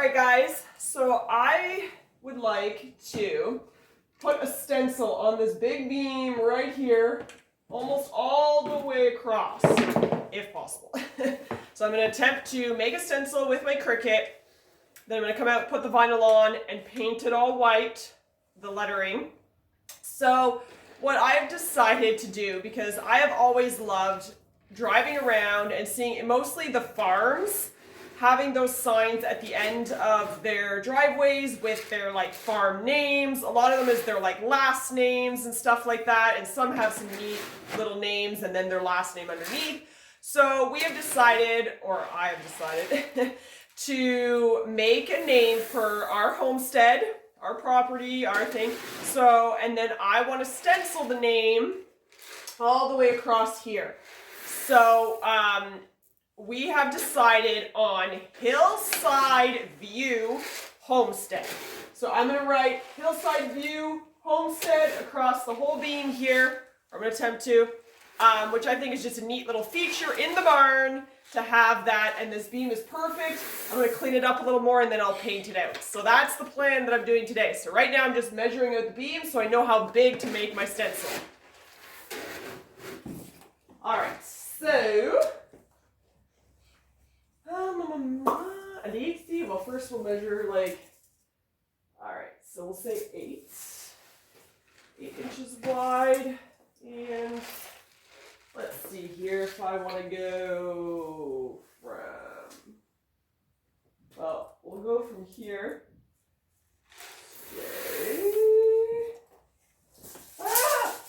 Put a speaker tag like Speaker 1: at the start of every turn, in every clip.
Speaker 1: right, guys, so I would like to put a stencil on this big beam right here, almost all the way across, if possible. So I'm going to attempt to make a stencil with my Cricut. Then I'm going to come out, put the vinyl on, and paint it all white, the lettering. So what I've decided to do, because I have always loved driving around and seeing mostly the farms having those signs at the end of their driveways with their like farm names. A lot of them is their like last names and stuff like that, and some have some neat little names and then their last name underneath. So we have decided, or I have decided, to make a name for our homestead, our property, our thing. So, and then I want to stencil the name all the way across here. So, we have decided on Hillside View Homestead. So I'm going to write Hillside View Homestead across the whole beam here. I'm going to attempt to, which I think is just a neat little feature in the barn to have that. And this beam is perfect. I'm going to clean it up a little more and then I'll paint it out. So that's the plan that I'm doing today. So right now I'm just measuring out the beam so I know how big to make my stencil. All right, so well, first we'll measure like, all right, so we'll say 8 inches wide, and let's see here if I want to go from, well, we'll go from here. Okay.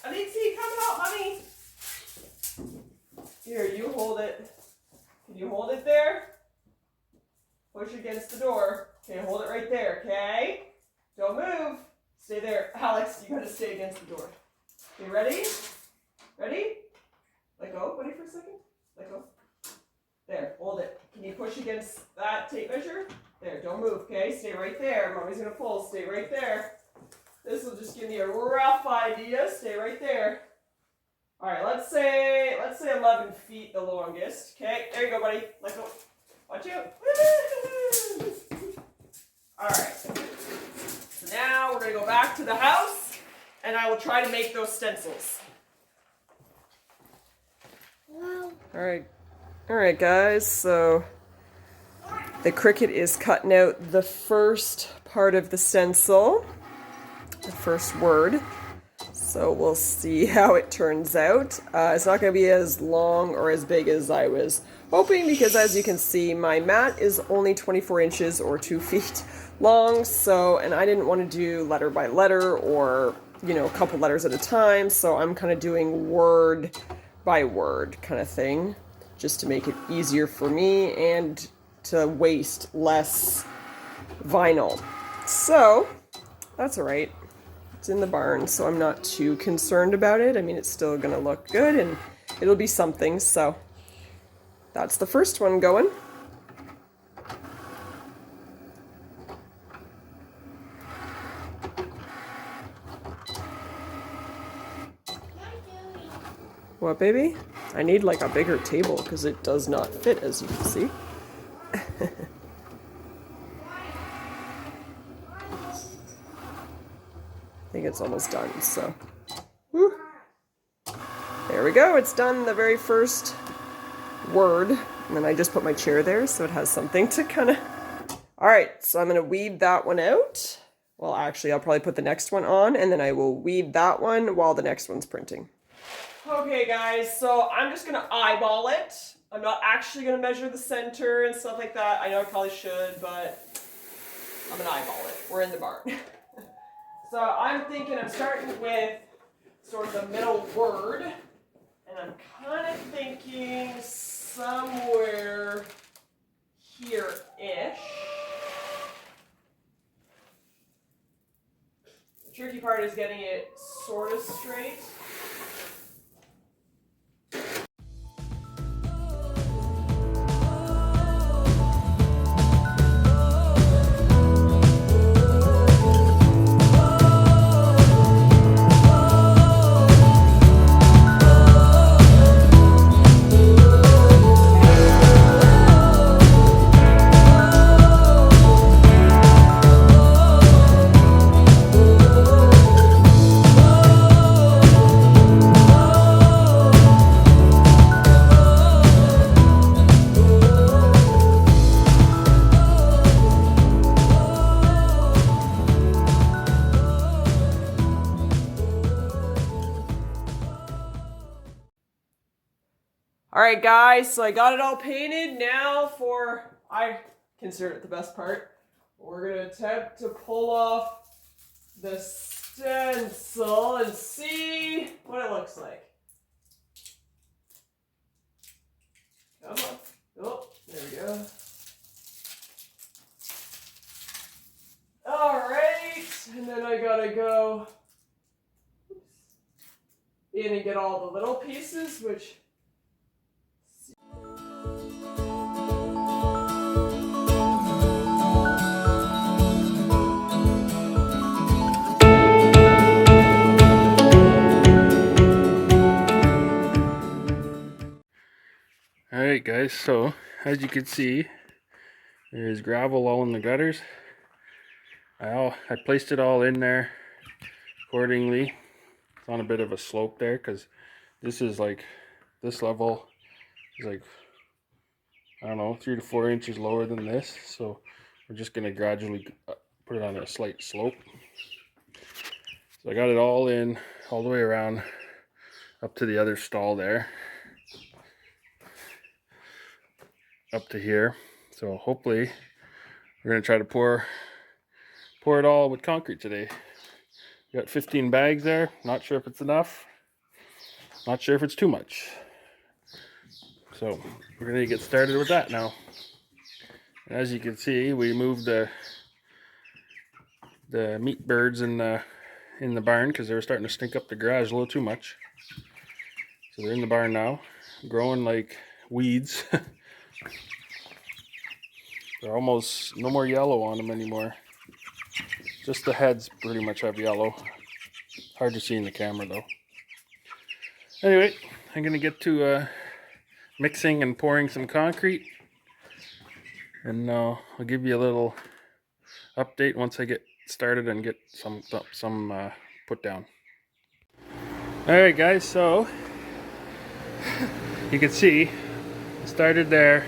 Speaker 1: Alexi, come out, honey. Here, you hold it. Can you hold it there? Push against the door. Okay, hold it right there, okay? Don't move. Stay there. Alex, you gotta stay against the door. Okay, ready? Ready? Let go. Ready for a second? Let go. There, hold it. Can you push against that tape measure? There, don't move, okay? Stay right there. Mommy's gonna pull. Stay right there. This will just give me a rough idea. Stay right there. All right, let's say 11 feet the longest. Okay, there you go, buddy. Let go. Watch out. All right. So now we're going to go back to the house, and I will try to make those stencils. Wow. All right, guys. So the Cricut is cutting out the first part of the stencil, the first word. So we'll see how it turns out. It's not going to be as long or as big as I was hoping, because as you can see, my mat is only 24 inches or 2 feet long. So, and I didn't want to do letter by letter or, you know, a couple letters at a time. So I'm kind of doing word by word kind of thing, just to make it easier for me and to waste less vinyl. So that's all right. It's in the barn, so I'm not too concerned about it. I mean, it's still gonna look good and it'll be something. So that's the first one going. What, baby? I need like a bigger table because it does not fit, as you can see. I think it's almost done, so. Woo. There we go, it's done, the very first word. And then I just put my chair there so it has something to kind of. All right, so I'm going to weed that one out. Well, actually, I'll probably put the next one on, and then I will weed that one while the next one's printing. Okay, guys, so I'm just going to eyeball it. I'm not actually going to measure the center and stuff like that. I know I probably should, but I'm going to eyeball it. We're in the barn. So I'm thinking I'm starting with sort of the middle word, and I'm kind of thinking somewhere here-ish. The tricky part is getting it sort of straight. All right, guys, so I got it all painted. Now I consider it the best part. We're gonna attempt to pull off the stencil and see what it looks like. Come on. Oh, there we go. All right, and then I gotta go in and get all the little pieces, which
Speaker 2: Alright guys, so as you can see, there's gravel all in the gutters. I placed it all in there accordingly. It's on a bit of a slope there because this is like, this level is like, I don't know, 3 to 4 inches lower than this. So we're just going to gradually put it on a slight slope. So I got it all in, all the way around up to the other stall there. Up to here. So hopefully we're going to try to pour it all with concrete today. We got 15 bags there. Not sure if it's enough. Not sure if it's too much. So we're going to get started with that now. As you can see, we moved the meat birds in the barn because they were starting to stink up the garage a little too much. So they're in the barn now, growing like weeds. They're almost no more yellow on them anymore. Just the heads pretty much have yellow. Hard to see in the camera though. Anyway, I'm gonna get to mixing and pouring some concrete, and I'll give you a little update once I get started and get some put down. All right, guys. So you can see, I started there.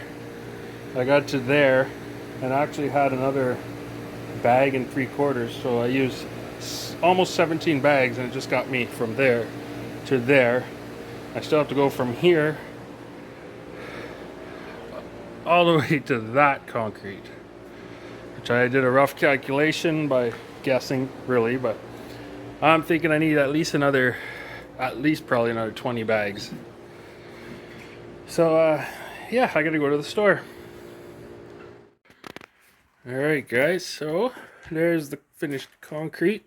Speaker 2: I got to there, and I actually had another bag and 3/4, so I used almost 17 bags, and it just got me from there to there. I still have to go from here all the way to that concrete, which I did a rough calculation by guessing really, but I'm thinking I need at least probably another 20 bags. So yeah, I gotta go to the store. Alright guys, so there's the finished concrete.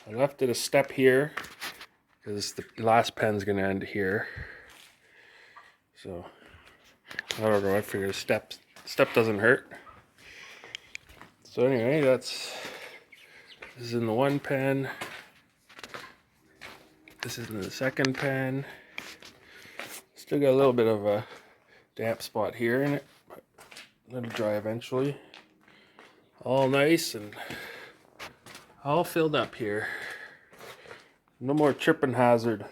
Speaker 2: I left it a step here because the last pen's gonna end here. So I don't know, I figured a step doesn't hurt. So anyway, this is in the one pen. This is in the second pen. Still got a little bit of a damp spot here in it, but it'll dry eventually. All nice and all filled up here. No more tripping hazard.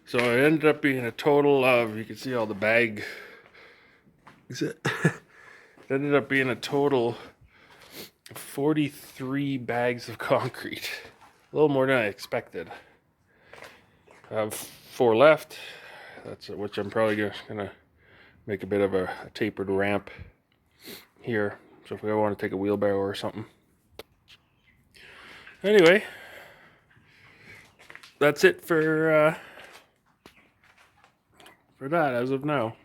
Speaker 2: So it ended up being a total of, you can see all the bag. It ended up being a total of 43 bags of concrete. A little more than I expected. I have 4 left. Which I'm probably gonna make a bit of a tapered ramp here. So if I want to take a wheelbarrow or something. Anyway, that's it for that as of now.